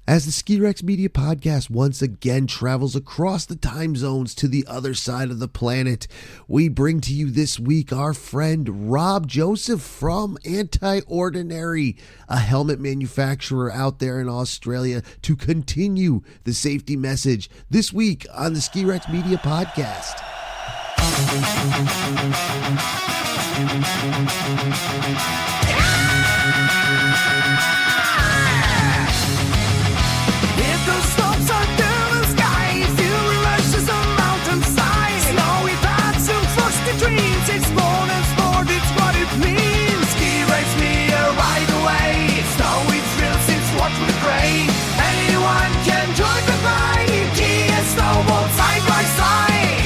As the Ski-Rex Media Podcast once again travels across the time zones to the other side of the planet, we bring to you this week our friend Rob Joseph from AntiOrdinary, a helmet manufacturer out there in Australia, to continue the safety message this week on the Ski-Rex Media Podcast. If those slopes are through the sky, fury rushes the mountainside. Snowy paths and frosty dreams, it's more than sport, it's what it means. Ski race me a ride away, snowy thrills, it's what we crave. Anyone can join the ride, ski and snowboard side by side.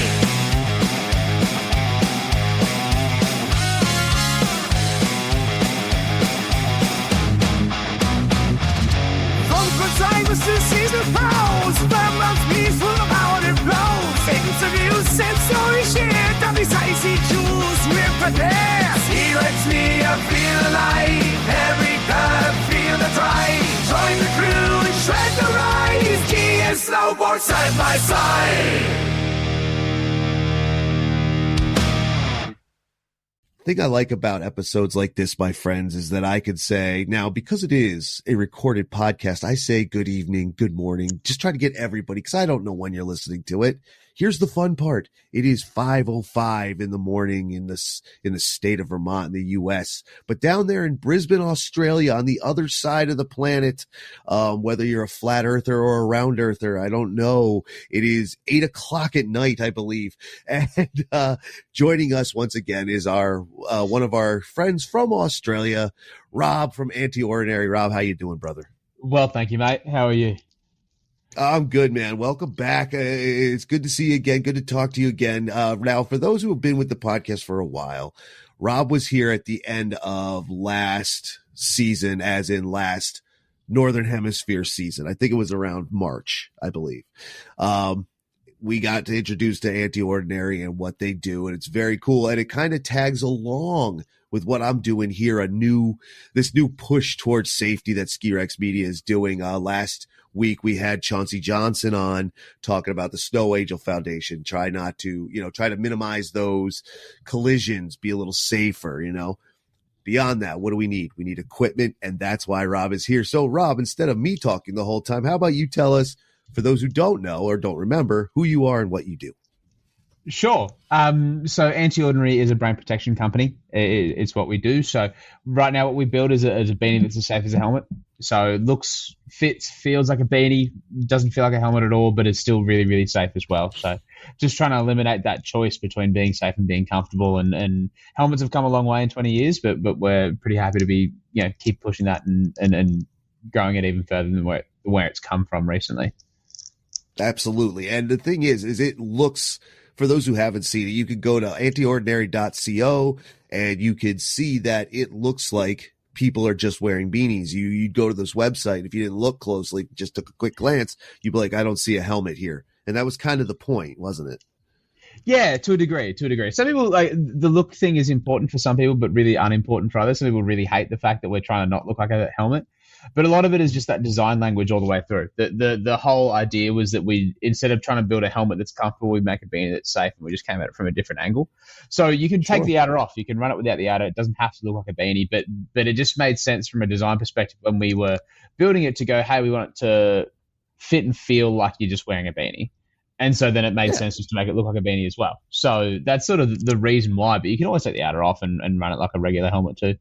To see the powers, that must be full of how it blows. Interviews, sensory shit, that is icy juice, we're prepared. He lets me feel alive, every curve, feel the drive. Join the crew and shred the ride, ski and snowboard side by side. Thing I like about episodes like this, my friends, is that I could say, now, because it is a recorded podcast, I say good evening, good morning, just try to get everybody, because I don't know when you're listening to it. Here's the fun part. It is 5:05 in the morning in the state of Vermont in the U.S. But down there in Brisbane, Australia, on the other side of the planet, whether you're a flat earther or a round earther, I don't know. It is 8 o'clock at night, I believe. And joining us once again is our one of our friends from Australia, Rob from AntiOrdinary. Rob, how you doing, brother? Well, thank you, mate. How are you? I'm good, man. Welcome back. It's good to see you again. Good to talk to you again. Now, for those who have been with the podcast for a while, Rob was here at the end of last season, as in last Northern Hemisphere season. I think it was around March, I believe. We got to introduce to AntiOrdinary and what they do, and it's very cool. And it kind of tags along with what I'm doing here, this new push towards safety that Ski-Rex Media is doing. Last week we had Chauncey Johnson on talking about the Snow Angel Foundation. Try to minimize those collisions, be a little safer, Beyond that, what do we need? We need equipment, and that's why Rob is here. So, Rob, instead of me talking the whole time, how about you tell us, for those who don't know or don't remember, who you are and what you do? Sure. So AntiOrdinary is a brain protection company. It's what we do. So right now what we build is a beanie that's as safe as a helmet. So it looks, fits, feels like a beanie, doesn't feel like a helmet at all, but it's still really, really safe as well. So just trying to eliminate that choice between being safe and being comfortable. And helmets have come a long way in 20 years, but we're pretty happy to be, keep pushing that and growing it even further than where it's come from recently. Absolutely. And the thing is it looks, for those who haven't seen it, you could go to antiordinary.co and you could see that it looks like people are just wearing beanies. You'd go to this website. If you didn't look closely, just took a quick glance, you'd be like, I don't see a helmet here. And that was kind of the point, wasn't it? Yeah, to a degree. Some people, like, the look thing is important for some people, but really unimportant for others. Some people really hate the fact that we're trying to not look like a helmet. But a lot of it is just that design language all the way through. The whole idea was that we, instead of trying to build a helmet that's comfortable, we make a beanie that's safe, and we just came at it from a different angle. So you can take the outer off. You can run it without the outer. It doesn't have to look like a beanie, but it just made sense from a design perspective when we were building it to go, hey, we want it to fit and feel like you're just wearing a beanie. And so then it made sense just to make it look like a beanie as well. So that's sort of the reason why. But you can always take the outer off and run it like a regular helmet too.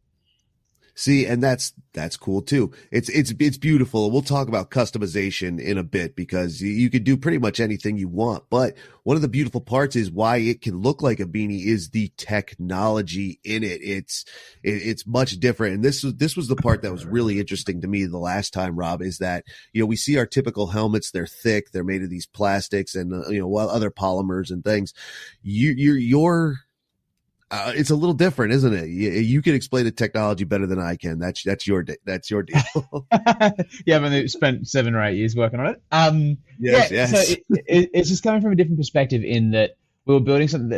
See, and that's cool too. It's beautiful. We'll talk about customization in a bit because you could do pretty much anything you want. But one of the beautiful parts is why it can look like a beanie is the technology in it. It's much different. And this was the part that was really interesting to me the last time, Rob, is that, we see our typical helmets. They're thick. They're made of these plastics and, other polymers and things. Your it's a little different, isn't it? You can explain the technology better than I can. That's your deal. Yeah, I've only spent 7 or 8 years working on it. Yes. So it's just coming from a different perspective in that we were building something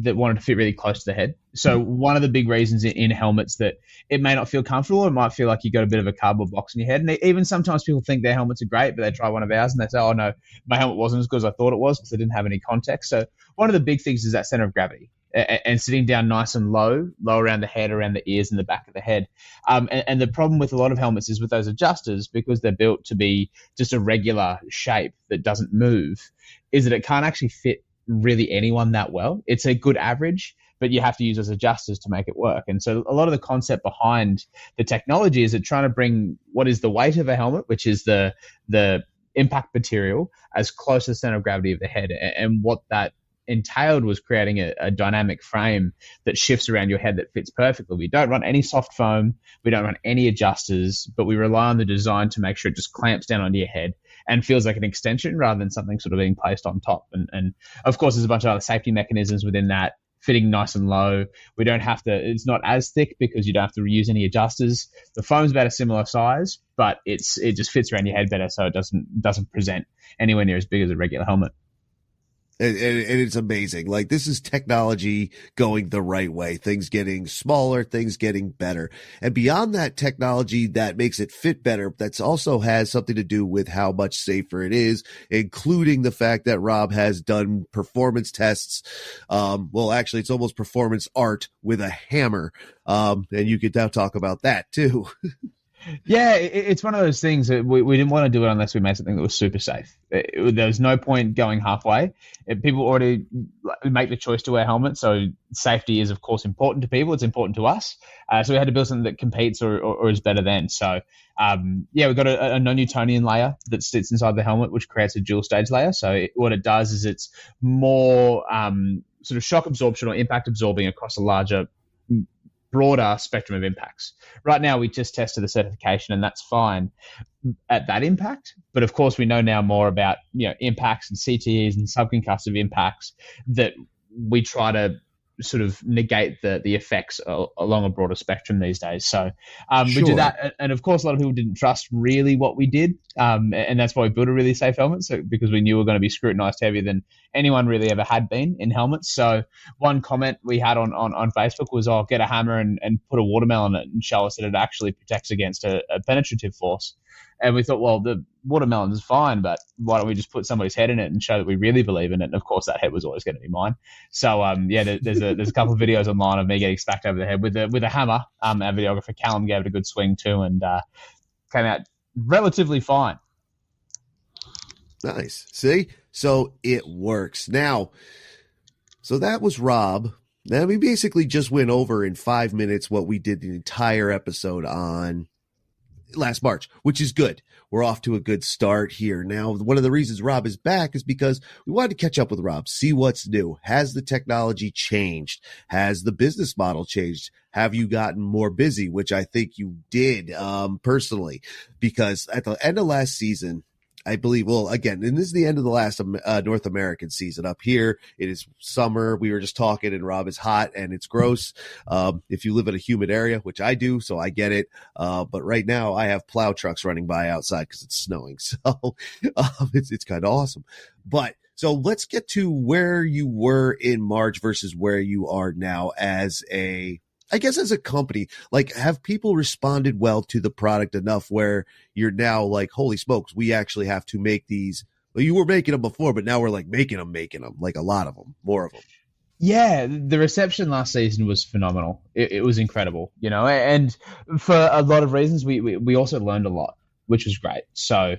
that wanted to fit really close to the head. So one of the big reasons in helmets that it may not feel comfortable, it might feel like you got a bit of a cardboard box in your head. And even sometimes people think their helmets are great, but they try one of ours and they say, oh no, my helmet wasn't as good as I thought it was because I didn't have any context. So one of the big things is that center of gravity and sitting down nice and low around the head, around the ears and the back of the head. And the problem with a lot of helmets is with those adjusters, because they're built to be just a regular shape that doesn't move, is that it can't actually fit really anyone that well. It's a good average, but you have to use those adjusters to make it work. And so a lot of the concept behind the technology is that trying to bring what is the weight of a helmet, which is the impact material, as close to the center of gravity of the head. And what that entailed was creating a dynamic frame that shifts around your head that fits perfectly. We don't run any soft foam, we don't run any adjusters, but we rely on the design to make sure it just clamps down onto your head and feels like an extension rather than something sort of being placed on top. And of course, there's a bunch of other safety mechanisms within that, fitting nice and low. We don't have to, it's not as thick because you don't have to use any adjusters. The foam's about a similar size, but it just fits around your head better, so it doesn't present anywhere near as big as a regular helmet. And it's amazing. Like, this is technology going the right way, things getting smaller, things getting better. And beyond that technology that makes it fit better, that's also has something to do with how much safer it is, including the fact that Rob has done performance tests. Well, actually, it's almost performance art with a hammer. And you could now talk about that too. Yeah, it's one of those things that we didn't want to do it unless we made something that was super safe. There was no point going halfway. People already make the choice to wear helmets, so safety is, of course, important to people. It's important to us. So we had to build something that competes or is better than. So, we've got a non-Newtonian layer that sits inside the helmet, which creates a dual-stage layer. So what it does is it's more sort of shock absorption or impact absorbing across a larger, broader spectrum of impacts. Right now, we just tested the certification, and that's fine at that impact. But of course, we know now more about impacts and CTEs and subconcussive impacts that we try to sort of negate the effects along a broader spectrum these days. So we do that, and of course, a lot of people didn't trust really what we did, and that's why we built a really safe helmet. So because we knew we were going to be scrutinized heavier than anyone really ever had been in helmets. So one comment we had on Facebook was, "Oh, get a hammer and put a watermelon in it and show us that it actually protects against a penetrative force." And we thought, well, the watermelon is fine, but why don't we just put somebody's head in it and show that we really believe in it? And of course, that head was always going to be mine. So there's a couple of videos online of me getting smacked over the head with a hammer. Our videographer Callum gave it a good swing too, and came out relatively fine. Nice. See, so it works now. So that was Rob. Now we basically just went over in 5 minutes what we did the entire episode on last March, which is good. We're off to a good start here. Now, one of the reasons Rob is back is because we wanted to catch up with Rob, see what's new. Has the technology changed? Has the business model changed? Have you gotten more busy? Which I think you did, personally, because at the end of last season, I believe, well, again, and this is the end of the last North American season. Up here, it is summer. We were just talking, and Rob is hot and it's gross. If you live in a humid area, which I do, so I get it. But right now, I have plow trucks running by outside because it's snowing. So it's kind of awesome. But so let's get to where you were in March versus where you are now as a company. Like, have people responded well to the product enough where you're now like, holy smokes, we actually have to make these? Well, you were making them before, but now we're like making them, like a lot of them, more of them. Yeah, the reception last season was phenomenal. It was incredible, and for a lot of reasons, we also learned a lot, which was great. So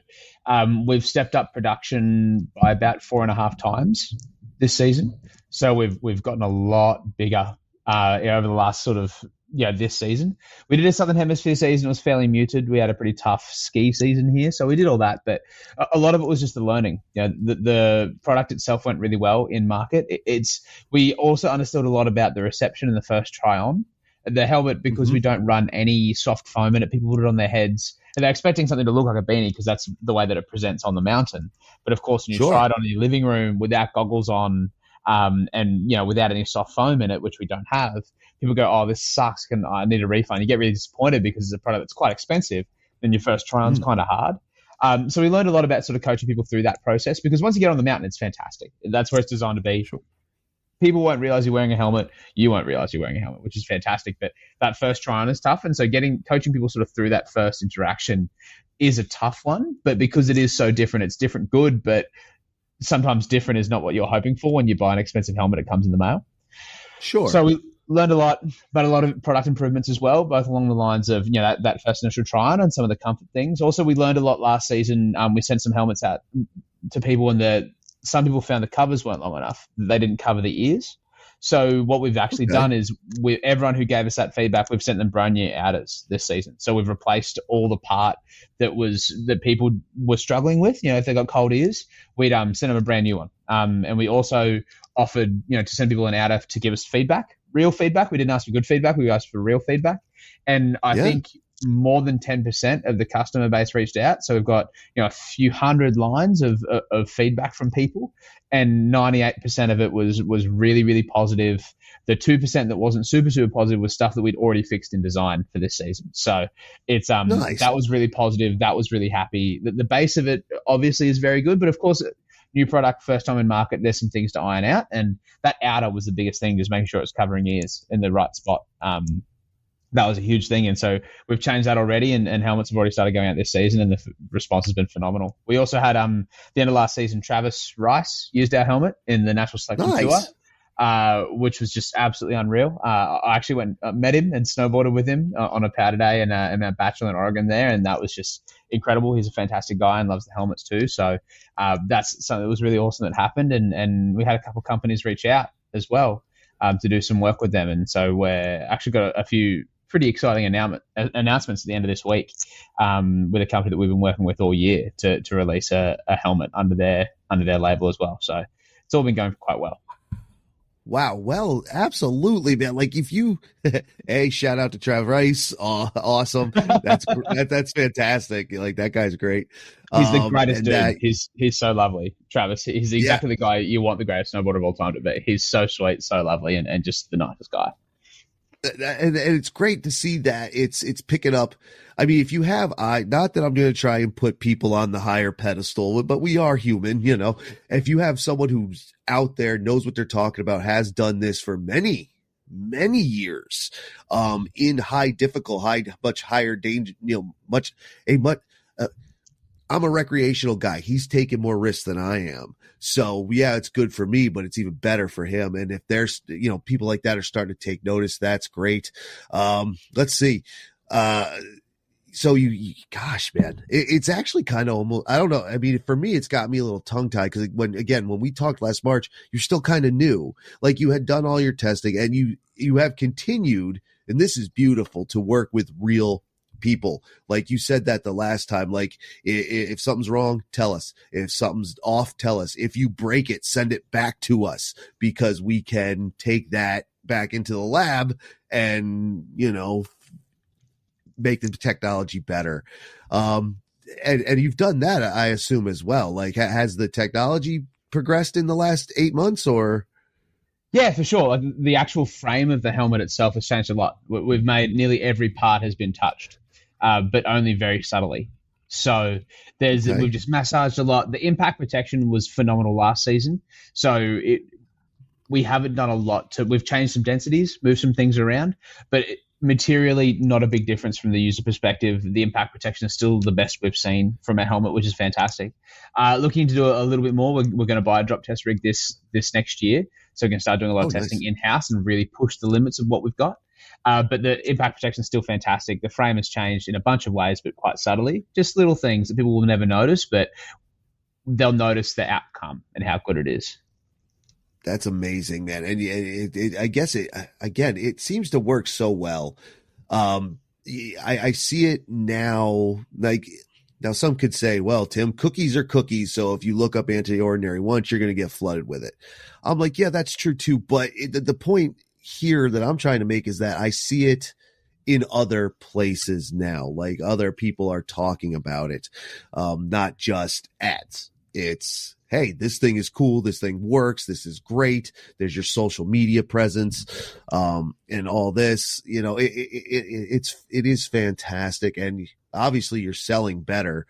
we've stepped up production by about 4.5 times this season. So we've gotten a lot bigger over the last sort of this season. We did a Southern Hemisphere season. It was fairly muted. We had a pretty tough ski season here, so we did all that. But a lot of it was just the learning. The product itself went really well in market. We also understood a lot about the reception in the first try on. The helmet, because we don't run any soft foam in it, people put it on their heads. And they're expecting something to look like a beanie because that's the way that it presents on the mountain. But of course, when you try it on in your living room without goggles on, and without any soft foam in it, which we don't have, people go, "Oh, this sucks. I need a refund." You get really disappointed because it's a product that's quite expensive. Then your first try on's kind of hard. So we learned a lot about sort of coaching people through that process, because once you get on the mountain, it's fantastic. That's where it's designed to be. Sure. people won't realize you're wearing a helmet. You won't realize you're wearing a helmet, which is fantastic. But that first try on is tough. And so coaching people sort of through that first interaction is a tough one. But because it is so different, it's different good, but sometimes different is not what you're hoping for when you buy an expensive helmet. It comes in the mail. Sure. So we learned a lot, but a lot of product improvements as well, both along the lines of, that first initial try on and some of the comfort things. Also, we learned a lot last season. We sent some helmets out to people, and some people found the covers weren't long enough. They didn't cover the ears. So what we've actually done is, everyone who gave us that feedback, we've sent them brand new outers this season. So we've replaced all the part that people were struggling with. If they got cold ears, we'd send them a brand new one. And we also offered, to send people an outer to give us feedback, real feedback. We didn't ask for good feedback. We asked for real feedback. And I think more than 10% of the customer base reached out. So we've got, a few hundred lines of feedback from people, and 98% of it was really, really positive. The 2% that wasn't super, super positive was stuff that we'd already fixed in design for this season. So it's, nice. That was really positive. That was really happy. The base of it obviously is very good, but of course, new product, first time in market, there's some things to iron out. And that outer was the biggest thing, just making sure it's covering ears in the right spot. That was a huge thing. And so we've changed that already, and helmets have already started going out this season, and the response has been phenomenal. We also had, the end of last season, Travis Rice used our helmet in the National Selection Tour, which was just absolutely unreal. I actually went, met him and snowboarded with him on a powder day in our bachelor in Oregon there. And that was just incredible. He's a fantastic guy and loves the helmets too. So that's something that was really awesome that happened. And we had a couple of companies reach out as well to do some work with them. And so we're actually got a few pretty exciting announcements at the end of this week with a company that we've been working with all year to release a helmet under their label as well. So it's all been going quite well. Wow. Well, absolutely, man. Like, if you, shout out to Travis Rice. Awesome. That's fantastic. Like, that guy's great. He's the greatest dude. He's so lovely. Travis, he's exactly the guy you want the greatest snowboarder of all time to be. He's so sweet, so lovely, and just the nicest guy. And it's great to see that it's picking up. I mean, if you have, not that I'm going to try and put people on the higher pedestal, but we are human, if you have someone who's out there, knows what they're talking about, has done this for many, many years, in much higher danger, I'm a recreational guy. He's taking more risks than I am. So yeah, it's good for me, but it's even better for him. And if there's, people like that are starting to take notice, that's great. Let's see. So gosh, man, it's actually kind of almost, I don't know. I mean, for me, it's got me a little tongue tied, because when we talked last March, you're still kind of new. Like, you had done all your testing, and you have continued, and this is beautiful, to work with real people. Like you said that the last time, like, if something's wrong, tell us. If something's off, tell us. If you break it, send it back to us, because we can take that back into the lab and, make the technology better. And you've done that, I assume, as well. Like, has the technology progressed in the last 8 months, or? Yeah, for sure. Like, the actual frame of the helmet itself has changed a lot. We've made nearly every part has been touched, but only very subtly. So we've just massaged a lot. The impact protection was phenomenal last season. So we haven't done a lot we've changed some densities, moved some things around, but materially not a big difference from the user perspective. The impact protection is still the best we've seen from our helmet, which is fantastic. Looking to do a little bit more, we're going to buy a drop test rig this next year. So we're going to start doing a lot of testing in-house and really push the limits of what we've got. But the impact protection is still fantastic. The frame has changed in a bunch of ways, but quite subtly. Just little things that people will never notice, but they'll notice the outcome and how good it is. That's amazing, man. And I guess it seems to work so well. I see it now. Like, now some could say, well, Tim, cookies are cookies. So if you look up AntiOrdinary once, you're going to get flooded with it. I'm like, yeah, that's true too. But the point here that I'm trying to make is that I see it in other places now. Like, other people are talking about it, not just ads. It's, hey, this thing is cool. This thing works. This is great. There's your social media presence, and all this, it is fantastic. And obviously you're selling better.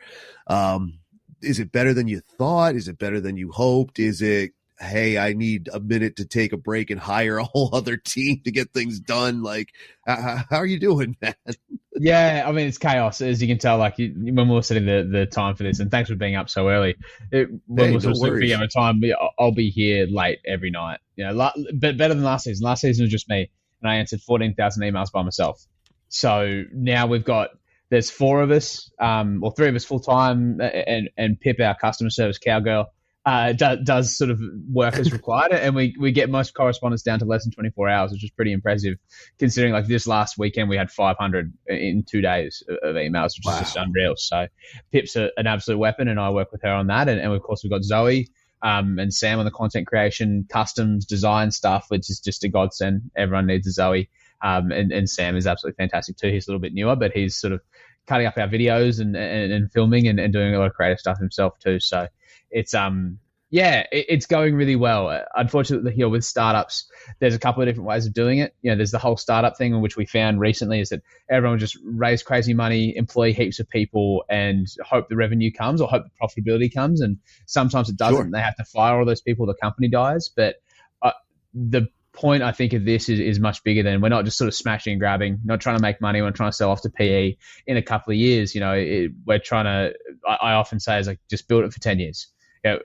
Is it better than you thought? Is it better than you hoped? Is it, hey, I need a minute to take a break and hire a whole other team to get things done. Like, how are you doing, man? Yeah, I mean, it's chaos, as you can tell. Like, when we were setting the time for this, and thanks for being up so early. When we're sort of figuring out time, I'll be here late every night. You know, but better than last season. Last season was just me, and I answered 14,000 emails by myself. So now there's 4 of us, or 3 of us full time, and Pip, our customer service cowgirl, does sort of work as required, and we get most correspondence down to less than 24 hours, which is pretty impressive considering like this last weekend we had 500 in 2 days of emails, which is just unreal. So Pip's an absolute weapon, and I work with her on that, and of course we've got Zoe and Sam on the content creation, customs, design stuff, which is just a godsend. Everyone needs a Zoe, and Sam is absolutely fantastic too. He's a little bit newer, but he's sort of cutting up our videos and filming and doing a lot of creative stuff himself too. So it's going really well. Unfortunately, here with startups, there's a couple of different ways of doing it. You know, there's the whole startup thing, which we found recently is that everyone just raise crazy money, employ heaps of people, and hope the revenue comes or hope the profitability comes. And sometimes it doesn't. Sure. They have to fire all those people. The company dies. But the point I think of this is much bigger than we're not just sort of smashing and grabbing, not trying to make money. We're trying to sell off to PE in a couple of years. You know, we're trying to. I often say is like just build it for 10 years. You know,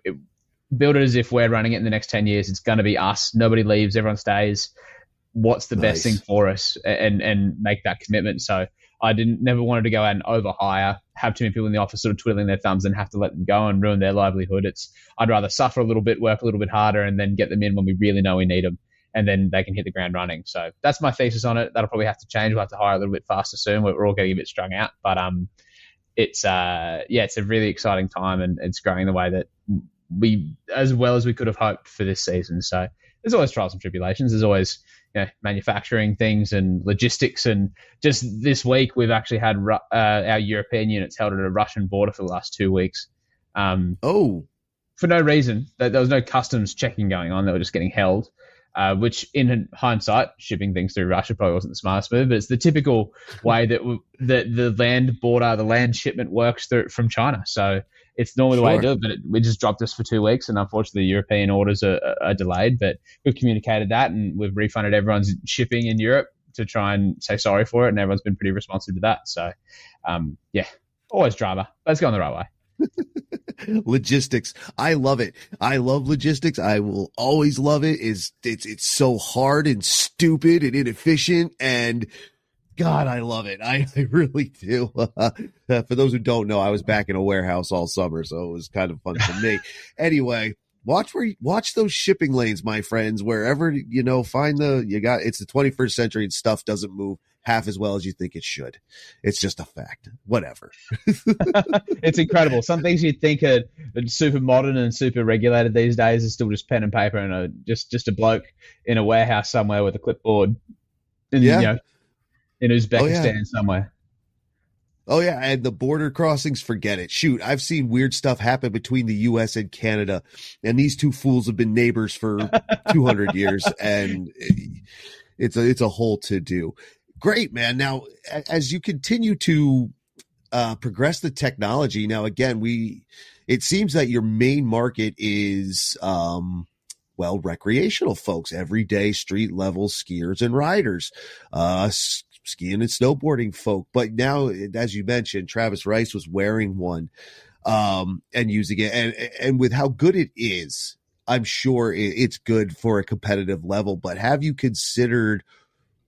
build it as if we're running it in the next 10 years. It's going to be us. Nobody leaves. Everyone stays. What's the best thing for us, and make that commitment. So I never wanted to go out and overhire, have too many people in the office sort of twiddling their thumbs and have to let them go and ruin their livelihood. I'd rather suffer a little bit, work a little bit harder, and then get them in when we really know we need them, and then they can hit the ground running. So that's my thesis on it. That'll probably have to change. We'll have to hire a little bit faster soon. We're all getting a bit strung out, but it's a really exciting time, and it's growing the way that we, as well as we could have hoped for this season. So there's always trials and tribulations. There's always manufacturing things and logistics. And just this week, we've actually had our European units held at a Russian border for the last 2 weeks. For no reason. There was no customs checking going on. They were just getting held. Which in hindsight, shipping things through Russia probably wasn't the smartest move, but it's the typical way that the land shipment works from China. So it's normally the way to do it, but we just dropped this for 2 weeks, and unfortunately the European orders are delayed, but we've communicated that, and we've refunded everyone's shipping in Europe to try and say sorry for it, and everyone's been pretty responsive to that. So, always drama. Let's go on the right way. Logistics. I love it. I love logistics. I will always love it. It's so hard and stupid and inefficient, and God, I love it. I really do. For those who don't know, I was back in a warehouse all summer, so it was kind of fun for me. Anyway, watch those shipping lanes, my friends. Wherever find it's the 21st century and stuff doesn't move half as well as you think it should. It's just a fact. Whatever. It's incredible. Some things you'd think are super modern and super regulated these days is still just pen and paper and just a bloke in a warehouse somewhere with a clipboard. In Uzbekistan somewhere. Oh, yeah, and the border crossings, forget it. Shoot, I've seen weird stuff happen between the U.S. and Canada, and these two fools have been neighbors for 200 years, and it's a whole to-do. Great, man. Now, as you continue to progress the technology, now, again, it seems that your main market is recreational folks, everyday street level skiers and riders, skiing and snowboarding folk. But now, as you mentioned, Travis Rice was wearing one and using it. And with how good it is, I'm sure it's good for a competitive level. But have you considered,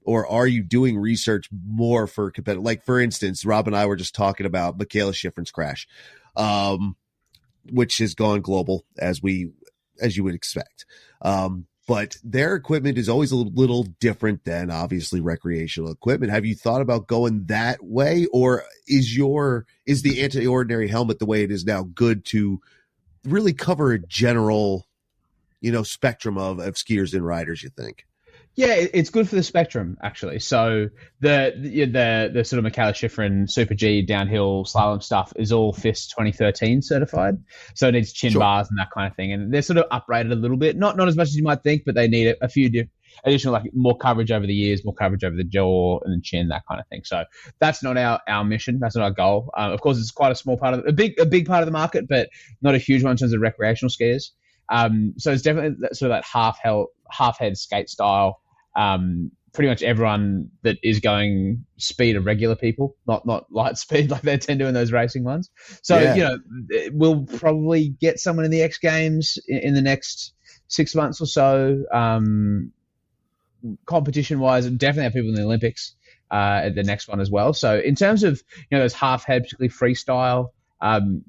or are you doing research more for competitive? Like, for instance, Rob and I were just talking about Michaela Schifrin's crash, which has gone global as you would expect. But their equipment is always a little different than obviously recreational equipment. Have you thought about going that way, or is the AntiOrdinary helmet the way it is now good to really cover a general, spectrum of skiers and riders, you think? Yeah, it's good for the spectrum, actually. So the sort of Michaela Schifrin Super G downhill slalom stuff is all FIS 2013 certified. So it needs chin bars and that kind of thing. And they're sort of uprated a little bit, not as much as you might think, but they need a few additional, like more coverage over the ears, more coverage over the jaw and the chin, that kind of thing. So that's not our mission. That's not our goal. Of course, it's quite a small part of a big part of the market, but not a huge one in terms of recreational skiers. So it's definitely sort of that half head skate style. Pretty much everyone that is going speed are regular people, not light speed like they tend to in those racing ones. So, we'll probably get someone in the X Games in the next 6 months or so. Competition-wise, definitely have people in the Olympics at the next one as well. So in terms of, those half head, particularly freestyle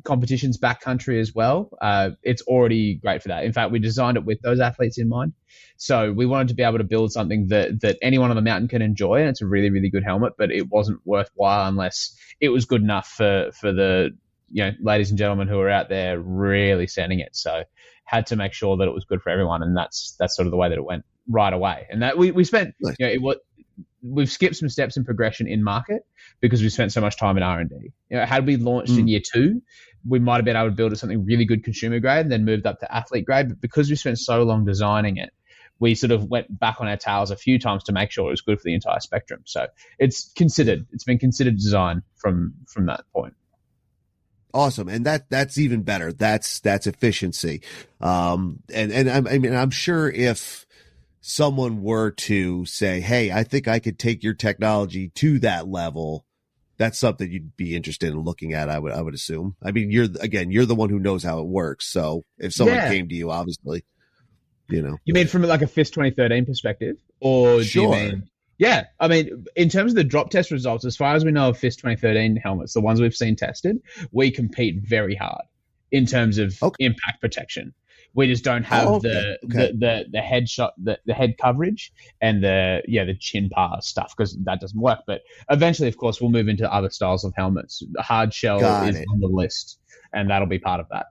competitions backcountry as well, it's already great for that. In fact, we designed it with those athletes in mind. So we wanted to be able to build something that anyone on the mountain can enjoy, and it's a really, really good helmet, but it wasn't worthwhile unless it was good enough for the ladies and gentlemen who are out there really sending it. So had to make sure that it was good for everyone, and that's sort of the way that it went right away. And that we spent, we've skipped some steps in progression in market because we spent so much time in R&D. Had we launched in year 2, we might have been able to build something really good consumer grade and then moved up to athlete grade. But because we spent so long designing it, we sort of went back on our tails a few times to make sure it was good for the entire spectrum. So it's been considered design from that point. Awesome. And that's even better. That's efficiency. I'm sure if someone were to say, hey, I think I could take your technology to that level, that's something you'd be interested in looking at, I would assume. I mean, you're the one who knows how it works. So if someone came to you, obviously, You mean from like a FIS 2013 perspective? Or sure. Do you mean... Yeah, I mean, in terms of the drop test results, as far as we know of FIS 2013 helmets, the ones we've seen tested, we compete very hard in terms of impact protection. We just don't have the headshot, the head coverage, and the chin bar stuff, because that doesn't work. But eventually, of course, we'll move into other styles of helmets. The hard shell is on the list, and that'll be part of that.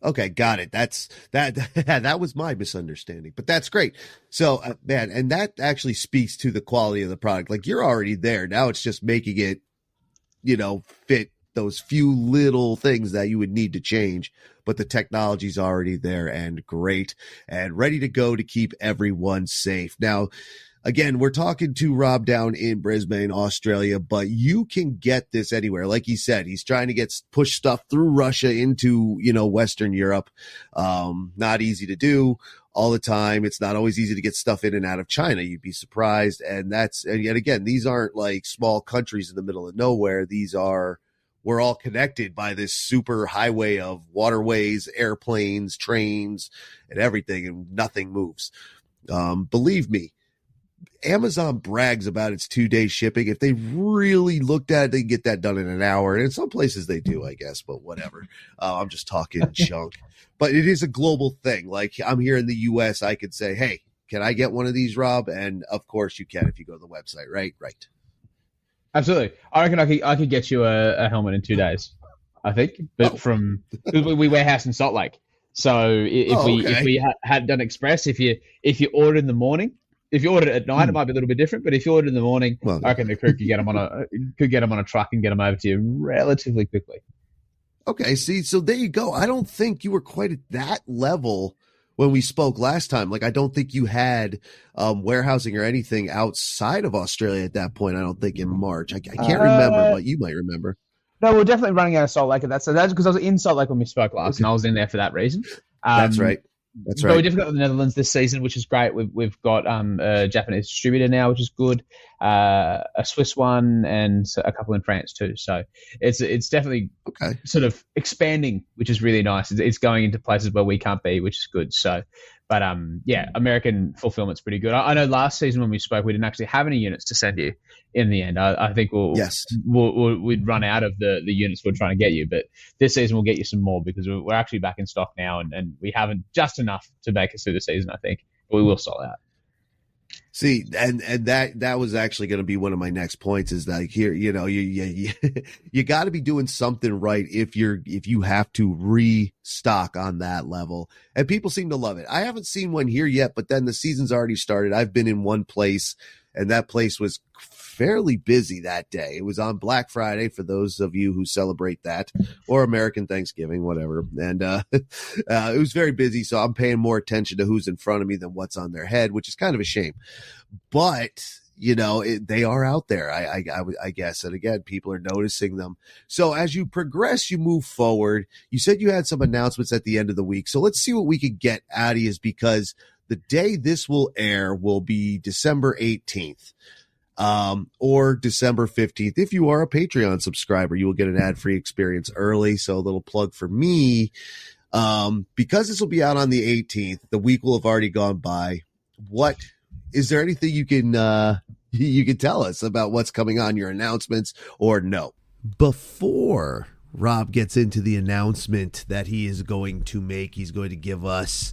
Okay, got it. That was my misunderstanding, but that's great. So, man, and that actually speaks to the quality of the product. Like, you're already there. Now it's just making it, fit those few little things that you would need to change, but the technology's already there and great and ready to go to keep everyone safe. Now, again, we're talking to Rob down in Brisbane, Australia, but you can get this anywhere. Like he said, he's trying to push stuff through Russia into, Western Europe. Not easy to do all the time. It's not always easy to get stuff in and out of China. You'd be surprised. And yet again, these aren't like small countries in the middle of nowhere. We're all connected by this super highway of waterways, airplanes, trains, and everything, and nothing moves. Believe me, Amazon brags about its 2-day shipping. If they really looked at it, they can get that done in an hour. And in some places they do, I guess, but whatever. I'm just talking junk. But it is a global thing. Like, I'm here in the US, I could say, hey, can I get one of these, Rob? And of course you can if you go to the website, right? Right. Absolutely. I reckon I could get you a helmet in 2 days, I think. But we warehouse in Salt Lake. So if we had done express, if you ordered in the morning, if you ordered it at night, it might be a little bit different. But if you ordered in the morning, I reckon the crew could get them on a truck and get them over to you relatively quickly. Okay, see, so there you go. I don't think you were quite at that level when we spoke last time. Like, I don't think you had warehousing or anything outside of Australia at that point. I don't think in March. I can't remember, but you might remember. No, we're definitely running out of Salt Lake. That's because I was in Salt Lake when we spoke last, and I was in there for that reason. That's right. That's right. But we definitely got the Netherlands this season, which is great. We've got a Japanese distributor now, which is good. A Swiss one, and a couple in France too. So it's definitely sort of expanding, which is really nice. It's going into places where we can't be, which is good. So, but American fulfillment's pretty good. I know last season when we spoke, we didn't actually have any units to send you. In the end, I think we'd run out of the units we're trying to get you, but this season we'll get you some more because we're actually back in stock now, and we haven't just enough to make us through the season, I think, but we will sell out. See, and that was actually going to be one of my next points, is that here, you got to be doing something right if you have to restock on that level, and people seem to love it. I haven't seen one here yet, but then the season's already started. I've been in one place, and that place was fairly busy that day. It was on Black Friday for those of you who celebrate that, or American Thanksgiving, whatever. And it was very busy, so I'm paying more attention to who's in front of me than what's on their head, which is kind of a shame. But, they are out there. I guess. And again, people are noticing them. So as you progress, you move forward. You said you had some announcements at the end of the week. So let's see what we could get out of you, because the day this will air will be December 18th. Or December 15th. If you are a Patreon subscriber, you will get an ad-free experience early. So a little plug for me. Because this will be out on the 18th, the week will have already gone by. Is there anything you can tell us about what's coming on, your announcements, or no? Before Rob gets into the announcement that he is going to make, he's going to give us.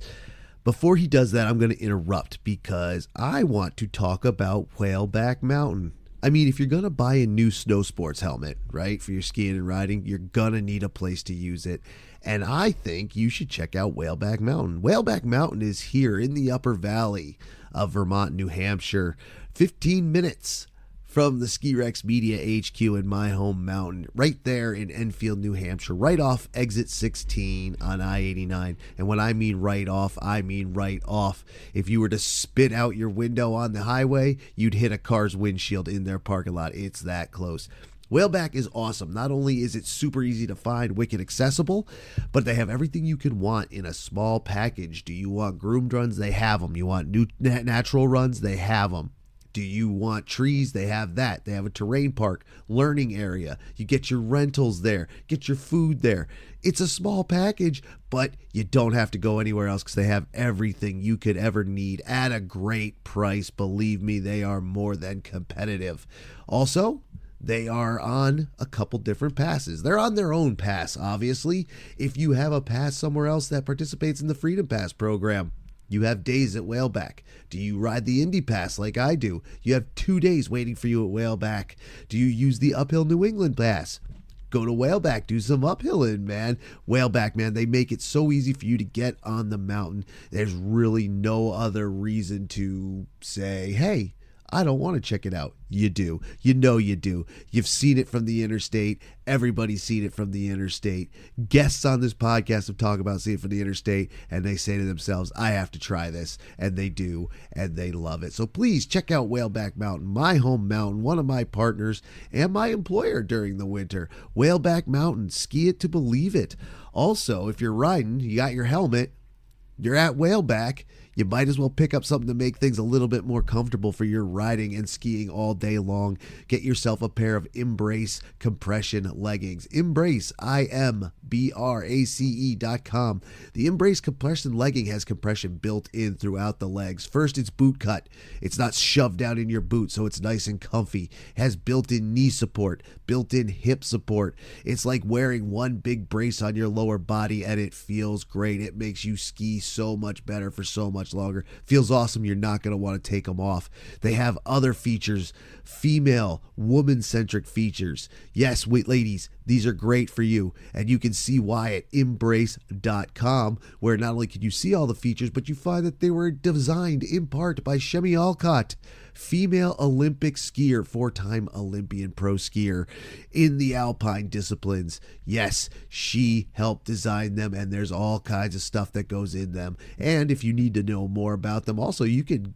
Before he does that, I'm going to interrupt because I want to talk about Whaleback Mountain. I mean, if you're going to buy a new snow sports helmet, right, for your skiing and riding, you're going to need a place to use it. And I think you should check out Whaleback Mountain. Whaleback Mountain is here in the Upper Valley of Vermont, New Hampshire, 15 minutes from the Ski Rex Media HQ in my home mountain, right there in Enfield, New Hampshire, right off exit 16 on I-89. And when I mean right off, I mean right off. If you were to spit out your window on the highway, you'd hit a car's windshield in their parking lot. It's that close. Whaleback is awesome. Not only is it super easy to find, wicked accessible, but they have everything you can want in a small package. Do you want groomed runs? They have them. You want new natural runs? They have them. Do you want trees? They have that. They have a terrain park, learning area. You get your rentals there, get your food there. It's a small package, but you don't have to go anywhere else because they have everything you could ever need at a great price. Believe me, they are more than competitive. Also, they are on a couple different passes. They're on their own pass, obviously. If you have a pass somewhere else that participates in the Freedom Pass program, you have days at Whaleback. Do you ride the Indy Pass like I do? You have 2 days waiting for you at Whaleback. Do you use the Uphill New England Pass? Go to Whaleback, do some uphilling, man. Whaleback, man, they make it so easy for you to get on the mountain. There's really no other reason to say, hey, I don't want to check it out. You do. You know you do. You've seen it from the interstate. Everybody's seen it from the interstate. Guests on this podcast have talked about seeing it from the interstate, and they say to themselves, I have to try this. And they do, and they love it. So please check out Whaleback Mountain, my home mountain, one of my partners, and my employer during the winter. Whaleback Mountain. Ski it to believe it. Also, if you're riding, you got your helmet, you're at Whaleback, you might as well pick up something to make things a little bit more comfortable for your riding and skiing all day long. Get yourself a pair of Imbrace compression leggings. Imbrace, IMBRACE.com. The Imbrace compression legging has compression built in throughout the legs. First, it's boot cut. It's not shoved down in your boot, so it's nice and comfy. It has built-in knee support, built-in hip support. It's like wearing one big brace on your lower body, and it feels great. It makes you ski so much better for so much longer. Feels awesome. You're not going to want to take them off. They have other features, female, woman-centric features. Yes, wait, ladies, these are great for you, and you can see why at Imbrace.com, where not only can you see all the features, but you find that they were designed in part by Shemi Alcott, female Olympic skier, 4-time Olympian pro skier in the alpine disciplines. Yes, she helped design them, and there's all kinds of stuff that goes in them. And if you need to know more about them, also we could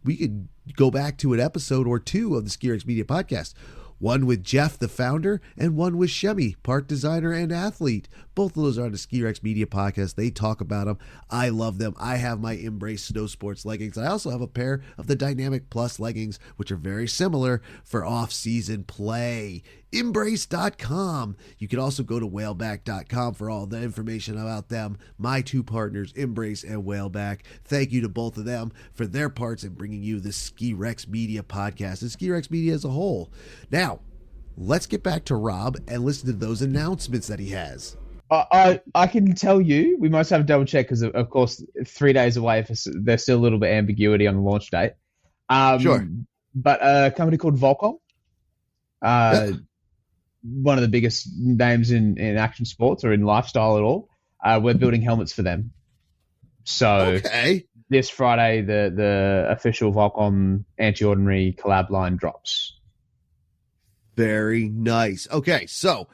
go back to an episode or two of the Ski Rex Media podcast. One with Jeff, the founder, and one with Shemi, part designer and athlete. Both of those are on the Ski Rex Media podcast. They talk about them. I love them. I have my Imbrace Snow Sports leggings. I also have a pair of the Dynamic Plus leggings, which are very similar for off-season play. Imbrace.com. You can also go to whaleback.com for all the information about them. My two partners, Imbrace and Whaleback. Thank you to both of them for their parts in bringing you the Ski Rex Media podcast and Ski Rex Media as a whole. Now, let's get back to Rob and listen to those announcements that he has. I can tell you, we must have a double check because, of course, 3 days away. There's still a little bit of ambiguity on the launch date. Sure. But a company called Volcom, one of the biggest names in action sports or in lifestyle at all, we're building helmets for them. So This Friday, the official Volcom AntiOrdinary collab line drops. Very nice. Okay, so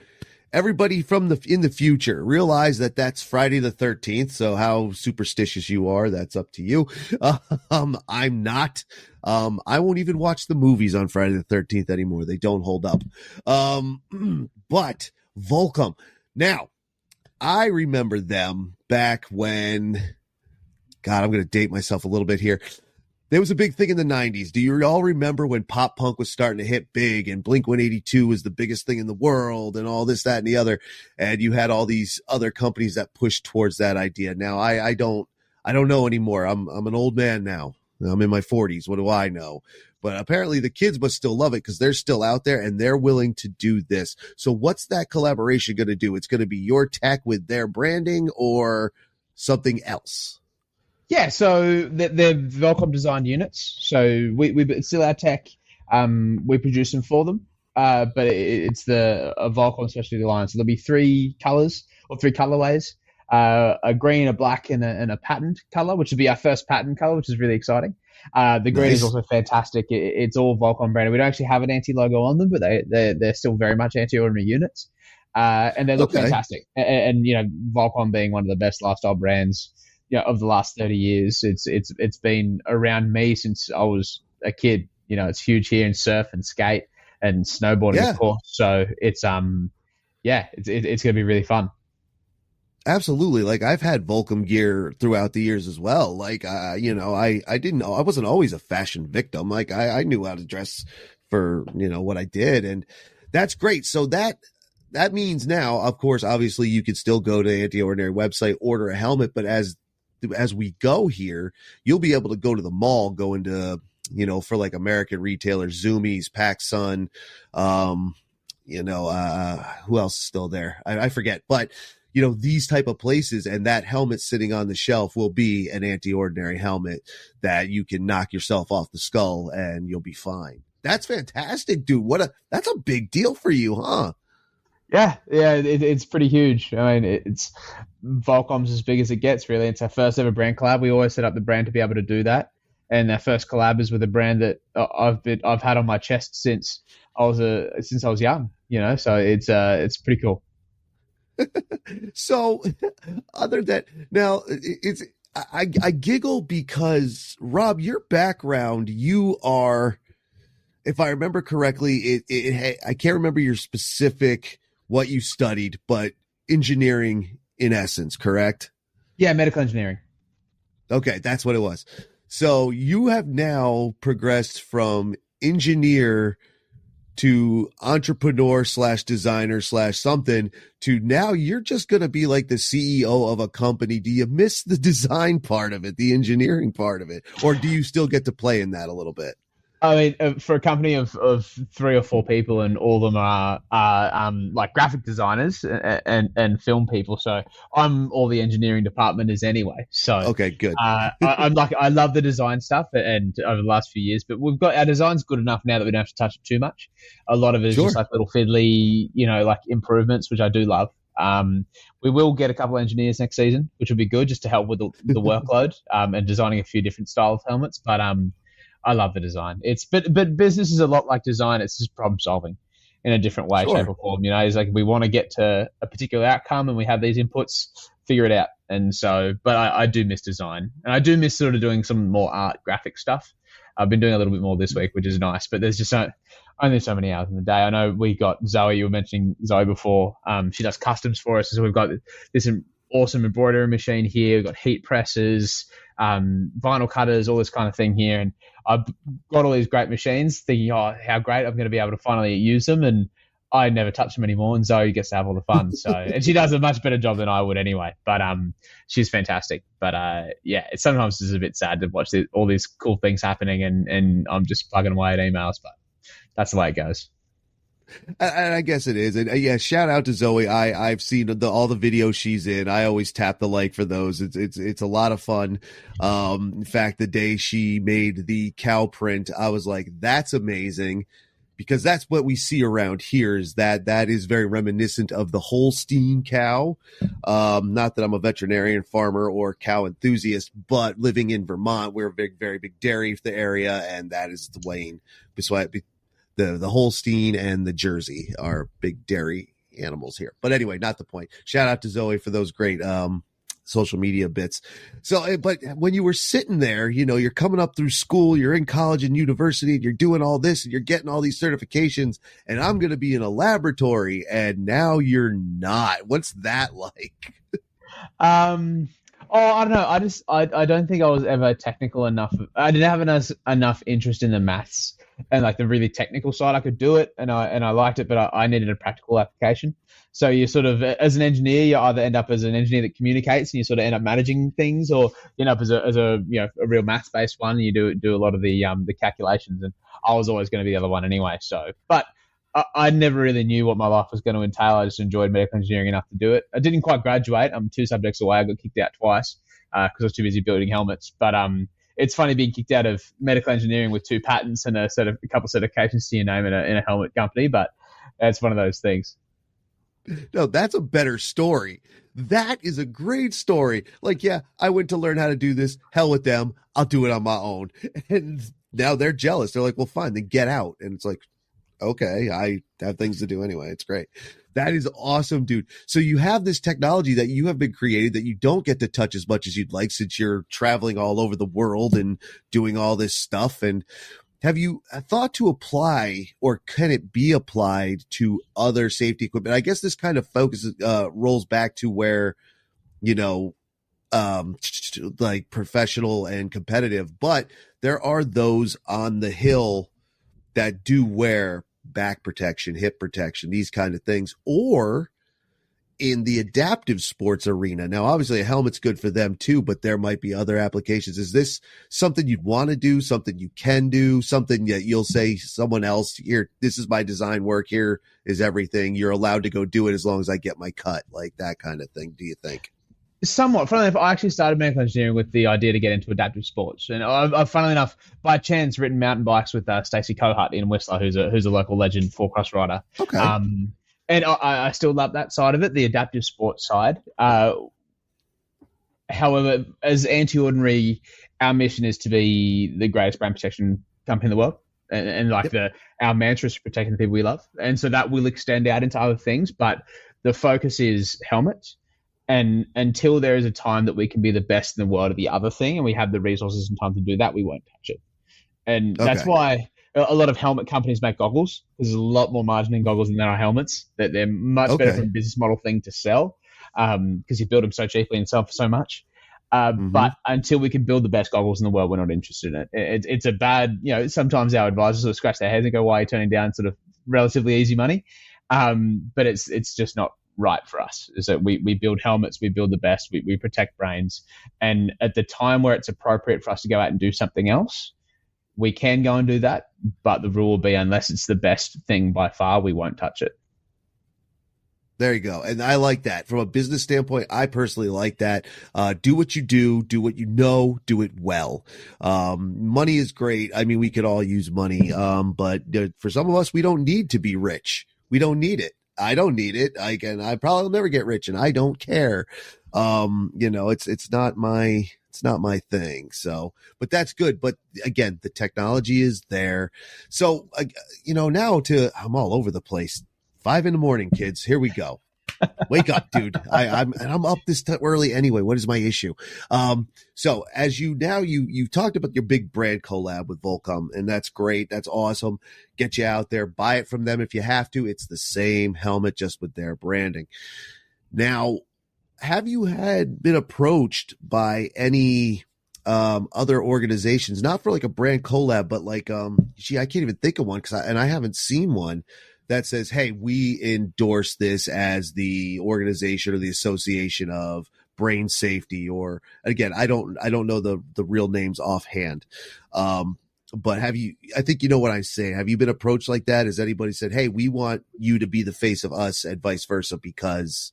everybody in the future, realize that that's Friday the 13th. So how superstitious you are, that's up to you. I'm not. I won't even watch the movies on Friday the 13th anymore. They don't hold up. But Volcom. Now, I remember them back when, God, I'm going to date myself a little bit here. There was a big thing in the 90s. Do you all remember when pop punk was starting to hit big and Blink-182 was the biggest thing in the world and all this, that, and the other? And you had all these other companies that pushed towards that idea. Now, I don't know anymore. I'm an old man now. I'm in my 40s. What do I know? But apparently the kids must still love it because they're still out there and they're willing to do this. So what's that collaboration going to do? It's going to be your tech with their branding or something else? Yeah, so they're Volcom designed units. So it's still our tech. We produce them for them, but it's the Volcom specialty line. So there'll be three colors or three colorways: a green, a black, and a patterned color, which would be our first patterned color, which is really exciting. The green is also fantastic. It's all Volcom branded. We don't actually have an anti logo on them, but they're still very much AntiOrdinary units, and they look fantastic. And you know, Volcom being one of the best lifestyle brands, you know, of the last 30 years, it's been around me since I was a kid. You know, it's huge here in surf and skate and snowboarding, of course. So it's it's going to be really fun. Absolutely. Like I've had Volcom gear throughout the years as well. Like, you know, I wasn't always a fashion victim. Like I knew how to dress for, you know, what I did. And that's great. So that means now, of course, obviously you could still go to AntiOrdinary website, order a helmet, but as we go here, you'll be able to go to the mall, go into, you know, for like American retailers, Zoomies, PacSun, you know, who else is still there? I forget, but you know, these type of places, and that helmet sitting on the shelf will be an AntiOrdinary helmet that you can knock yourself off the skull and you'll be fine. That's fantastic, dude. That's a big deal for you, huh? Yeah, it's pretty huge. I mean, it's Volcom's as big as it gets, really. It's our first ever brand collab. We always set up the brand to be able to do that, and our first collab is with a brand that I've had on my chest since I was young. You know, so it's pretty cool. So, other than now, I giggle because Rob, your background, you are, if I remember correctly, I can't remember your specific what you studied, but engineering in essence, correct? Yeah, medical engineering. Okay, that's what it was. So you have now progressed from engineer to entrepreneur / designer / something to now you're just going to be like the CEO of a company. Do you miss the design part of it, the engineering part of it? Or do you still get to play in that a little bit? I mean, for a company of 3 or 4 people, and all of them are like graphic designers and film people. So I'm all the engineering department is anyway. So okay, good. I'm like, I love the design stuff, and over the last few years, but we've got our design's good enough now that we don't have to touch it too much. A lot of it is just like little fiddly, you know, like improvements, which I do love. We will get a couple of engineers next season, which will be good just to help with the workload and designing a few different style of helmets. But I love the design. But business is a lot like design. It's just problem solving in a different way, shape, or form. You know, it's like we want to get to a particular outcome, and we have these inputs, figure it out. And so, but I do miss design, and I do miss sort of doing some more art graphic stuff. I've been doing a little bit more this week, which is nice. But there's just only so many hours in the day. I know we got Zoe. You were mentioning Zoe before. She does customs for us, so we've got this awesome embroidery machine here. We've got heat presses, vinyl cutters, all this kind of thing here. And I've got all these great machines thinking, oh, how great I'm going to be able to finally use them. And I never touch them anymore. And Zoe gets to have all the fun. So, and she does a much better job than I would anyway. But she's fantastic. But yeah, sometimes it's a bit sad to watch all these cool things happening, and I'm just plugging away at emails. But that's the way it goes. And I guess it is. And yeah, shout out to Zoe. I've seen all the videos she's in. I always tap the like for those. It's a lot of fun. In fact, the day she made the cow print, I was like, that's amazing, because that's what we see around here, is that is very reminiscent of the Holstein cow. Not that I'm a veterinarian, farmer, or cow enthusiast, but living in Vermont, we're a very big dairy area, and that is the Wayne. The Holstein and the Jersey are big dairy animals here. But anyway, not the point. Shout out to Zoe for those great social media bits. So, but when you were sitting there, you know, you're coming up through school, you're in college and university, and you're doing all this and you're getting all these certifications, and I'm going to be in a laboratory, and now you're not. What's that like? Oh, I don't know. I don't think I was ever technical enough. I didn't have enough interest in the maths and like the really technical side. I could do it and I liked it, but I needed a practical application. So you sort of, as an engineer, you either end up as an engineer that communicates and you sort of end up managing things, or you end up as a you know, a real maths based one. And you do a lot of the calculations, and I was always going to be the other one anyway. So, but I never really knew what my life was going to entail. I just enjoyed medical engineering enough to do it. I didn't quite graduate. I'm 2 subjects away. I got kicked out twice because I was too busy building helmets. But it's funny being kicked out of medical engineering with 2 patents and a couple of certifications to your name in a helmet company. But it's one of those things. No, that's a better story. That is a great story. Like, yeah, I went to learn how to do this. Hell with them. I'll do it on my own. And now they're jealous. They're like, well, fine, then get out. And it's like, okay, I have things to do anyway. It's great. That is awesome, dude. So you have this technology that you have been created that you don't get to touch as much as you'd like, since you're traveling all over the world and doing all this stuff. And have you thought to apply, or can it be applied to other safety equipment? I guess this kind of focuses, rolls back to where, you know, like professional and competitive, but there are those on the hill that do wear back protection, hip protection, these kind of things, or in the adaptive sports arena. Now, obviously a helmet's good for them too, but there might be other applications. Is this something you'd want to do, something you can do, something that you'll say someone else, here, this is my design work, here is everything, you're allowed to go do it as long as I get my cut, like that kind of thing, do you think? Somewhat. Funnily enough, I actually started medical engineering with the idea to get into adaptive sports, and I've funnily enough, by chance, written mountain bikes with Stacey Cohart in Whistler, who's a local legend 4-cross rider. Okay. And I still love that side of it, the adaptive sports side. However, as AntiOrdinary, our mission is to be the greatest brand protection company in the world, and like our mantra is protecting the people we love, and so that will extend out into other things. But the focus is helmets. And until there is a time that we can be the best in the world at the other thing, and we have the resources and time to do that, we won't touch it. And that's why a lot of helmet companies make goggles. There's a lot more margin in goggles than there are helmets. That they're much better from a business model thing to sell, because you build them so cheaply and sell for so much. But until we can build the best goggles in the world, we're not interested in it. It's a bad, you know, sometimes our advisors sort of scratch their heads and go, why are you turning down sort of relatively easy money? But it's just not right for us. Is that we build helmets, we build the best, we protect brains, and at the time where it's appropriate for us to go out and do something else, we can go and do that, but the rule will be, unless it's the best thing by far, we won't touch it. There you go. And I like that. From a business standpoint, I personally like that. Do what you do what you know, do it well. Money is great. I mean, we could all use money. But for some of us, we don't need to be rich. We don't need it. I don't need it. I probably will never get rich, and I don't care. You know, it's not my thing. So, but that's good. But again, the technology is there. So, you know, now I'm all over the place. 5 a.m, kids. Here we go. Wake up, dude. I'm up this early anyway. What is my issue? So as you talked about your big brand collab with Volcom, and that's great. That's awesome. Get you out there, buy it from them if you have to. It's the same helmet, just with their branding. Now, have you been approached by any other organizations, not for like a brand collab, but like I can't even think of one I haven't seen one that says, hey, we endorse this as the organization or the association of brain safety, or again, I don't know the real names offhand. But I think you know what I'm saying. Have you been approached like that? Has anybody said, hey, we want you to be the face of us, and vice versa, because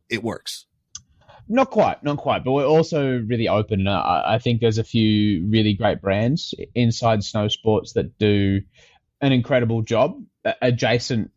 it works? Not quite, but we're also really open. I think there's a few really great brands inside snow sports that do an incredible job adjacent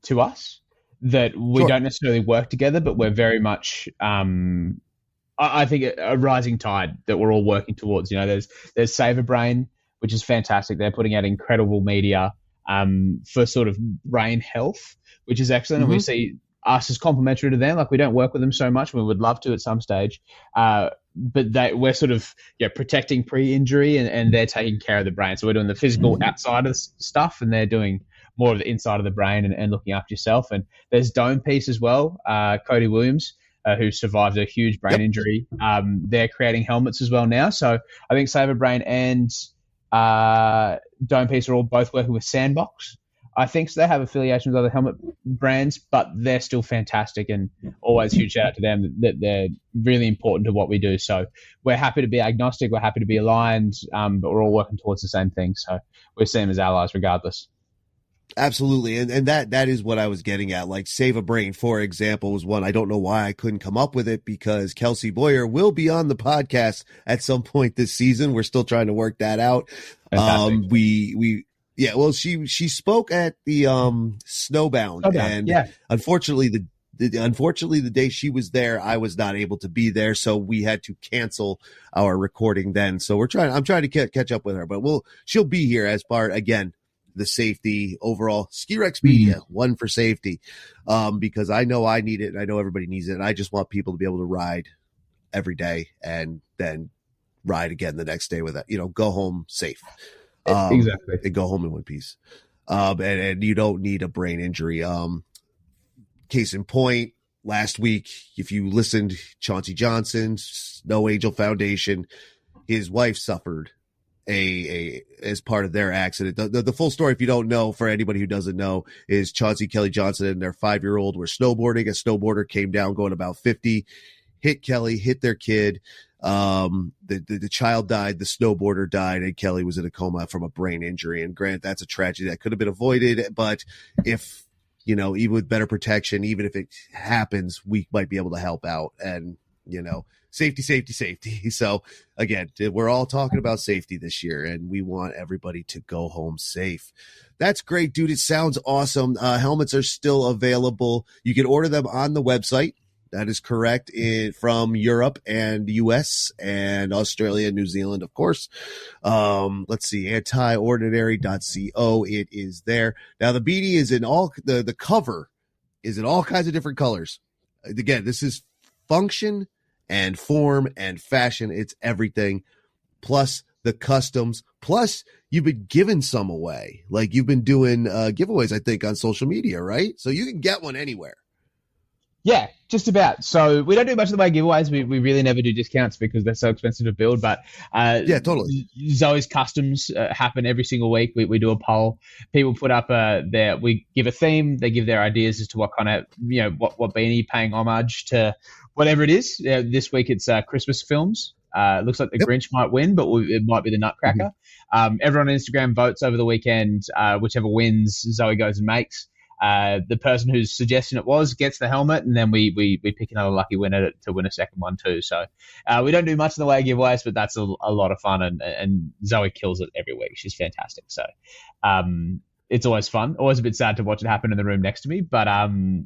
to us, that we don't necessarily work together, but we're very much, I think, a rising tide that we're all working towards. You know, there's Saver Brain, which is fantastic. They're putting out incredible media for sort of brain health, which is excellent. And we see us as complementary to them. Like we don't work with them so much. We would love to at some stage. But we're sort of protecting pre-injury and they're taking care of the brain. So we're doing the physical outside of stuff and they're doing more of the inside of the brain and looking after yourself. And there's Dome Piece as well, Cody Williams, who survived a huge brain injury. They're creating helmets as well now. So I think Saver Brain and Dome Piece are all both working with Sandbox. I think so. They have affiliations with other helmet brands, but they're still fantastic and always huge shout out to them that they're really important to what we do. So we're happy to be agnostic. We're happy to be aligned, but we're all working towards the same thing. So we see them as allies regardless. Absolutely. And that is what I was getting at. Like Save a Brain, for example, was one. I don't know why I couldn't come up with it because Kelsey Boyer will be on the podcast at some point this season. We're still trying to work that out. Yeah, well, she spoke at the Snowbound, and unfortunately, the day she was there, I was not able to be there, so we had to cancel our recording then. So I'm trying to catch up with her, but she'll be here as part again the safety overall Ski Rex Media one for safety, because I know I need it, and I know everybody needs it, and I just want people to be able to ride every day and then ride again the next day with it. Go home safe. Exactly. And go home in one piece. And you don't need a brain injury. Case in point, last week, if you listened, Chauncey Johnson, Snow Angel Foundation, his wife suffered as part of their accident. The full story, if you don't know, for anybody who doesn't know, is Chauncey Kelly Johnson and their 5-year-old were snowboarding. A snowboarder came down going about 50, hit Kelly, hit their kid. The child died, the snowboarder died, and Kelly was in a coma from a brain injury. And grant, that's a tragedy that could have been avoided, but if even with better protection, even if it happens, we might be able to help out. And safety. So again, we're all talking about safety this year, and we want everybody to go home safe. That's great, dude. It sounds awesome. Helmets are still available. You can order them on the website. That is correct, from Europe and US and Australia and New Zealand, of course. Let's see, AntiOrdinary.co. It is there. Now, the beanie is in the cover is in all kinds of different colors. Again, this is function and form and fashion. It's everything. Plus the customs. Plus, you've been giving some away. Like you've been doing giveaways, I think, on social media, right? So you can get one anywhere. Yeah, just about. So we don't do much of the way giveaways. We really never do discounts because they're so expensive to build. But totally. Zoe's customs happen every single week. We do a poll. People put up we give a theme. They give their ideas as to what kind of what beanie paying homage to whatever it is. This week it's Christmas films. Looks like the Grinch might win, but it might be the Nutcracker. Everyone on Instagram votes over the weekend. Whichever wins, Zoe goes and makes. The person whose suggestion it was gets the helmet, and then we pick another lucky winner to win a second one too. So we don't do much in the way of giveaways, but that's a lot of fun, and Zoe kills it every week. She's fantastic. So it's always fun. Always a bit sad to watch it happen in the room next to me, but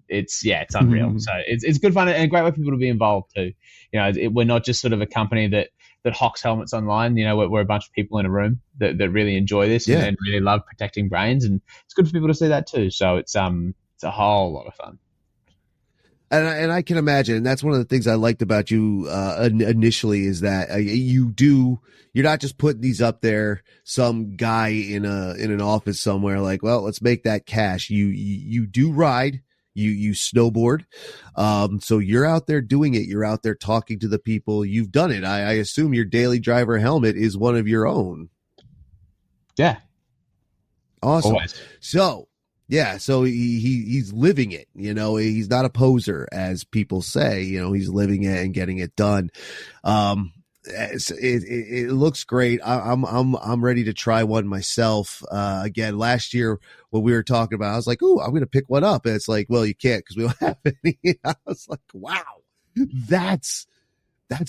it's unreal. So it's good fun and a great way for people to be involved too. We're not just sort of a company that hawks helmets online. We're a bunch of people in a room that really enjoy this and really love protecting brains, and it's good for people to see that too. So it's a whole lot of fun. And I can imagine, and that's one of the things I liked about you initially is that you're not just putting these up there, some guy in an office somewhere like, well, let's make that cash. You do ride. You snowboard. So you're out there doing it. You're out there talking to the people. You've done it. I assume your daily driver helmet is one of your own. Yeah. Awesome. Always. So he's living it, he's not a poser, as people say, he's living it and getting it done. It looks great. I'm ready to try one myself. Again, last year when we were talking about, I was like, "Ooh, I'm going to pick one up." And it's like, well, you can't because we don't have any. I was like, "Wow, that's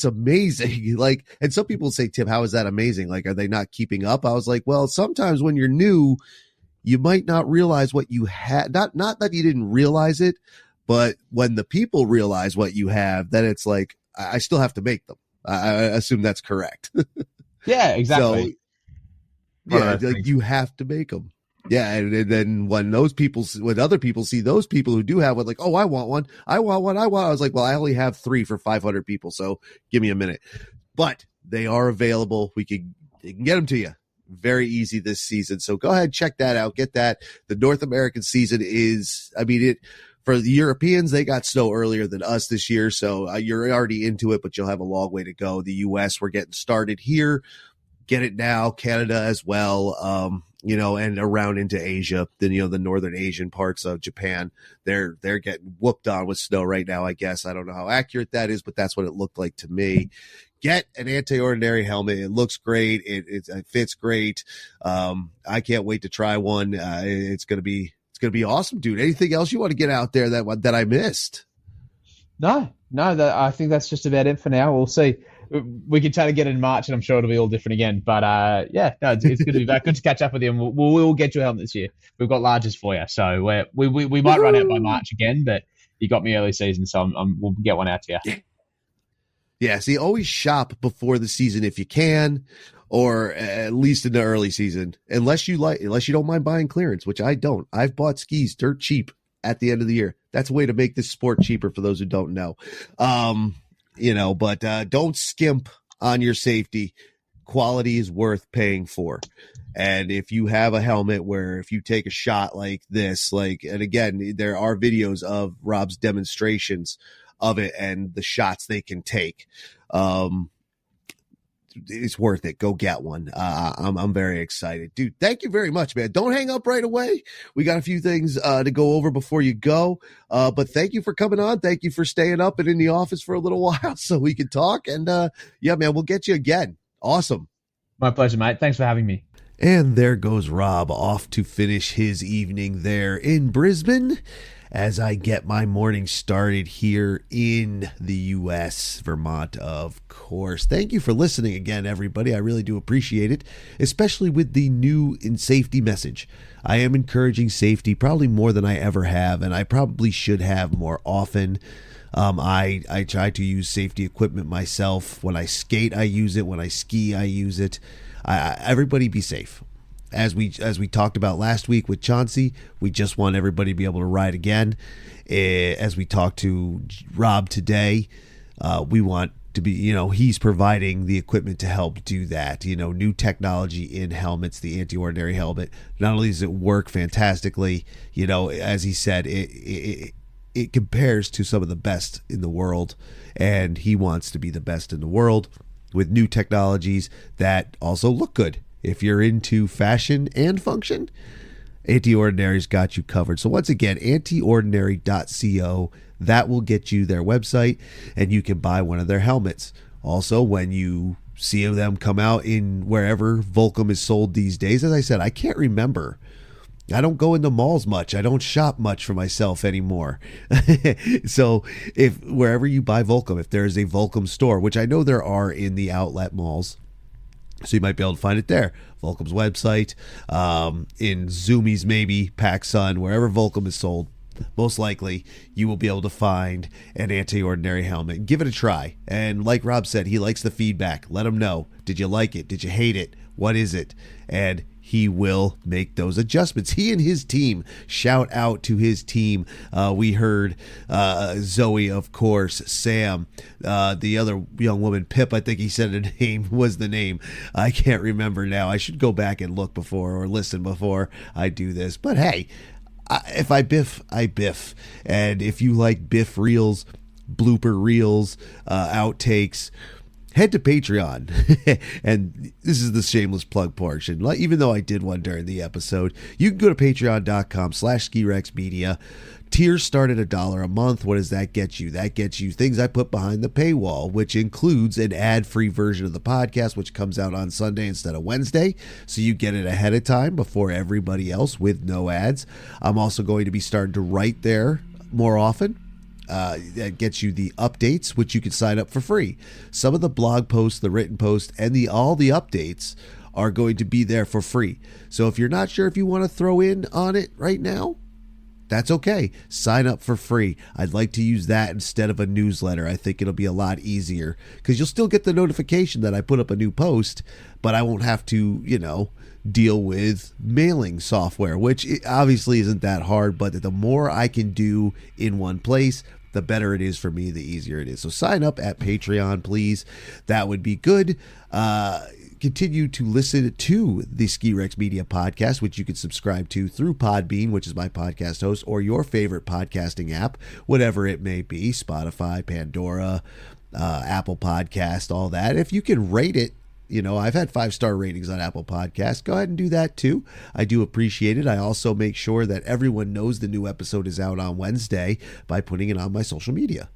amazing." Like, and some people say, "Tim, how is that amazing? Like, are they not keeping up?" I was like, well, sometimes when you're new, you might not realize what you had. Not that you didn't realize it, but when the people realize what you have, then it's like, I still have to make them. I assume that's correct. Yeah, exactly. So, like you have to make them. Yeah, and then when other people see those people who do have one, like, oh, I want one. I was like, well, I only have 3 for 500 people, so give me a minute. But they are available. They can get them to you very easy this season. So go ahead, check that out. Get that. The North American season is, for the Europeans, they got snow earlier than us this year, so you're already into it, but you'll have a long way to go. The U.S., we're getting started here. Get it now. Canada as well. And around into Asia, then, the northern Asian parts of Japan, they're getting whooped on with snow right now, I guess. I don't know how accurate that is, but that's what it looked like to me. Get an AntiOrdinary helmet. It looks great. It fits great. I can't wait to try one. It's going to be awesome, dude. Anything else you want to get out there that I missed? No, I think that's just about it for now. We'll see. We can try to get in March, and I'm sure it'll be all different again. But it's good to be back. Good to catch up with you. And we'll get you a helmet this year. We've got larges for you, so we might run out by March again. But you got me early season, so we'll get one out to you. Yeah. See, always shop before the season if you can, or at least in the early season, unless you don't mind buying clearance, which I don't. I've bought skis dirt cheap at the end of the year. That's a way to make this sport cheaper for those who don't know. But don't skimp on your safety. Quality is worth paying for. And if you have a helmet where if you take a shot like this, and again, there are videos of Rob's demonstrations of it and the shots they can take. It's worth it. Go get one. I'm very excited, dude. Thank you very much, man. Don't hang up right away. We got a few things to go over before you go. But thank you for coming on. Thank you for staying up and in the office for a little while so we could talk. And man, we'll get you again. Awesome. My pleasure, mate. Thanks for having me. And there goes Rob off to finish his evening there in Brisbane, as I get my morning started here in the U.S., Vermont, of course. Thank you for listening again, everybody. I really do appreciate it, especially with the new in safety message. I am encouraging safety probably more than I ever have, and I probably should have more often. I try to use safety equipment myself. When I skate, I use it. When I ski, I use it. Everybody be safe. As we talked about last week with Chauncey, we just want everybody to be able to ride again. As we talked to Rob today, we want to be, he's providing the equipment to help do that. New technology in helmets, the AntiOrdinary helmet. Not only does it work fantastically, as he said, it compares to some of the best in the world, and he wants to be the best in the world with new technologies that also look good. If you're into fashion and function, AntiOrdinary's got you covered. So once again, antiordinary.co, that will get you their website, and you can buy one of their helmets. Also, when you see them come out in wherever Volcom is sold these days, as I said, I can't remember. I don't go into malls much. I don't shop much for myself anymore. So if wherever you buy Volcom, if there is a Volcom store, which I know there are in the outlet malls, so you might be able to find it there. Volcom's website, in Zoomies maybe, PacSun, wherever Volcom is sold, most likely you will be able to find an AntiOrdinary helmet. Give it a try. And like Rob said, he likes the feedback. Let him know. Did you like it? Did you hate it? What is it? And he will make those adjustments. He and his team. Shout out to his team. We heard Zoe, of course, Sam, the other young woman, Pip, I think he said her name was the name. I can't remember now. I should go back and look before or listen before I do this. But hey, if I biff, I biff. And if you like biff reels, blooper reels, outtakes, head to Patreon. And this is the shameless plug portion. Even though I did one during the episode, you can go to patreon.com/SkiRexMedia. Tiers start at $1 a month. What does that get you? That gets you things I put behind the paywall, which includes an ad-free version of the podcast, which comes out on Sunday instead of Wednesday. So you get it ahead of time before everybody else with no ads. I'm also going to be starting to write there more often. That gets you the updates, which you can sign up for free. Some of the blog posts, the written posts, and all the updates are going to be there for free. So if you're not sure if you want to throw in on it right now, That's okay. Sign up for free. I'd like to use that instead of a newsletter. I think it'll be a lot easier because you'll still get the notification that I put up a new post, but I won't have to, deal with mailing software, which obviously isn't that hard, but the more I can do in one place, the better it is for me, the easier it is. So sign up at Patreon, please. That would be good. Continue to listen to the Ski Rex Media podcast, which you can subscribe to through Podbean, which is my podcast host, or your favorite podcasting app, whatever it may be, Spotify, Pandora, Apple Podcast, all that. If you can rate it, I've had 5-star ratings on Apple Podcasts. Go ahead and do that too. I do appreciate it. I also make sure that everyone knows the new episode is out on Wednesday by putting it on my social media.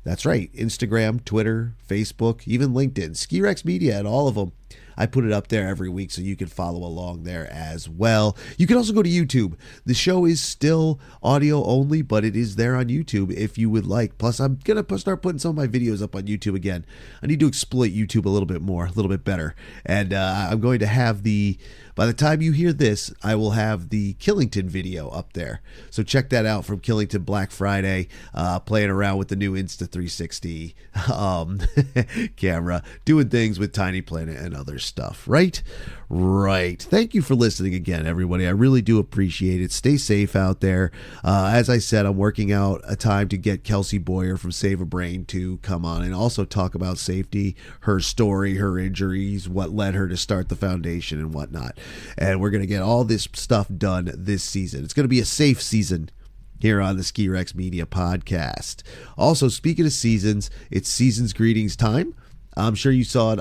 That's right. Instagram, Twitter, Facebook, even LinkedIn. Ski Rex Media at all of them. I put it up there every week so you can follow along there as well. You can also go to YouTube. The show is still audio only, but it is there on YouTube if you would like. Plus, I'm going to start putting some of my videos up on YouTube again. I need to exploit YouTube a little bit more, a little bit better. And I'm going to have by the time you hear this, I will have the Killington video up there. So check that out from Killington Black Friday, playing around with the new Insta360 camera, doing things with Tiny Planet and other stuff, right? Right. Thank you for listening again, everybody. I really do appreciate it. Stay safe out there. As I said, I'm working out a time to get Kelsey Boyer from Save a Brain to come on and also talk about safety, her story, her injuries, what led her to start the foundation and whatnot. And we're going to get all this stuff done this season. It's going to be a safe season here on the Ski Rex Media podcast. Also, speaking of seasons, it's season's greetings time. I'm sure you saw it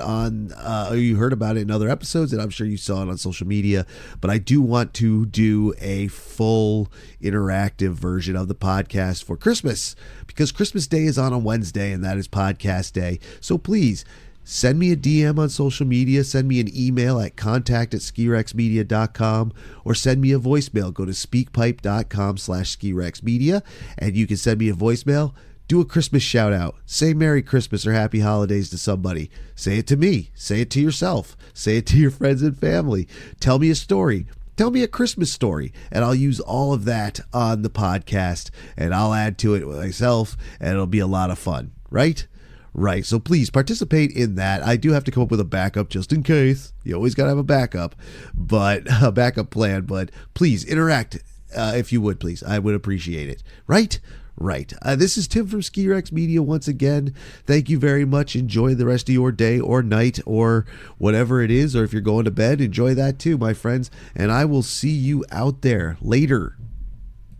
you heard about it in other episodes, and I'm sure you saw it on social media, but I do want to do a full interactive version of the podcast for Christmas, because Christmas Day is on Wednesday, and that is podcast day. So please, send me a DM on social media, send me an email at contact@skirexmedia.com, or send me a voicemail. Go to speakpipe.com/skirexmedia, and you can send me a voicemail. Do a Christmas shout out. Say Merry Christmas or Happy Holidays to somebody. Say it to me. Say it to yourself. Say it to your friends and family. Tell me a story. Tell me a Christmas story, and I'll use all of that on the podcast, and I'll add to it myself, and it'll be a lot of fun, right? Right. So please participate in that. I do have to come up with a backup just in case. You always got to have a backup plan, but please interact if you would, please. I would appreciate it. Right? Right. This is Tim from Ski Rex Media once again. Thank you very much. Enjoy the rest of your day or night or whatever it is. Or if you're going to bed, enjoy that too, my friends. And I will see you out there later.